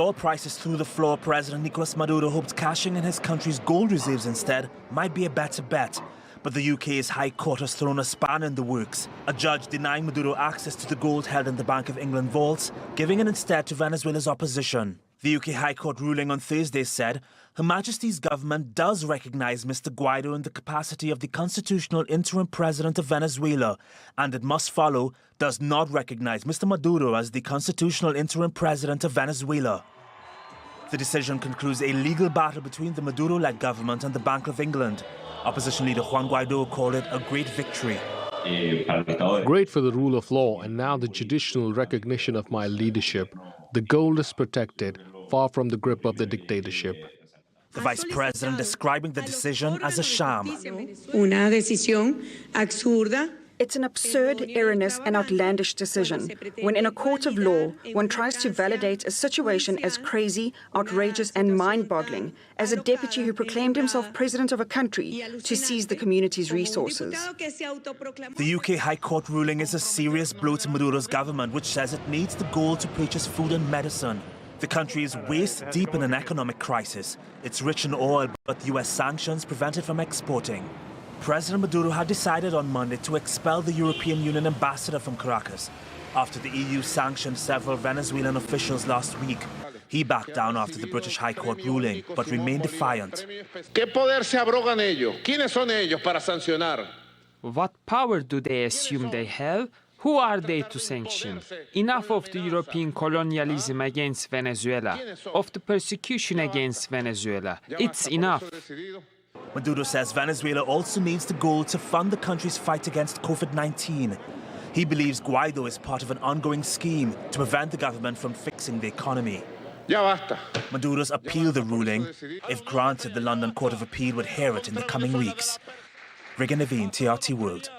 oil prices through the floor, President Maduro hoped cashing in his country's gold reserves instead might be a better bet. But the UK's High Court has thrown a spanner in the works. A judge denying Maduro access to the gold held in the Bank of England vaults, giving it instead to Venezuela's opposition. The UK High Court ruling on Thursday said Her Majesty's government does recognise Mr Guaido in the capacity of the constitutional interim president of Venezuela, and it must follow, does not recognise Mr Maduro as the constitutional interim president of Venezuela. The decision concludes a legal battle between the Maduro-led government and the Bank of England. Opposition leader Guaido called it a great victory. Great for the rule of law and now the judicial recognition of my leadership. The gold is protected, far from the grip of the dictatorship. The vice president describing the decision as a sham. It's an absurd, erroneous and outlandish decision, when in a court of law, one tries to validate a situation as crazy, outrageous and mind-boggling as a deputy who proclaimed himself president of a country to seize the community's resources. The UK High Court ruling is a serious blow to Maduro's government, which says it needs the gold to purchase food and medicine. The country is waist-deep in an economic crisis. It's rich in oil, but US sanctions prevent it from exporting. President Maduro had decided on Monday to expel the European Union ambassador from Caracas after the EU sanctioned several Venezuelan officials last week. He backed down after the British High Court ruling, but remained defiant. What power do they assume they have? Who are they to sanction? Enough of the European colonialism against Venezuela, of the persecution against Venezuela. It's enough. Maduro says Venezuela also needs the gold to fund the country's fight against COVID-19. He believes Guaido is part of an ongoing scheme to prevent the government from fixing the economy. Maduro's appealed the ruling. If granted, the London Court of Appeal would hear it in the coming weeks. Regan Naveen, TRT World.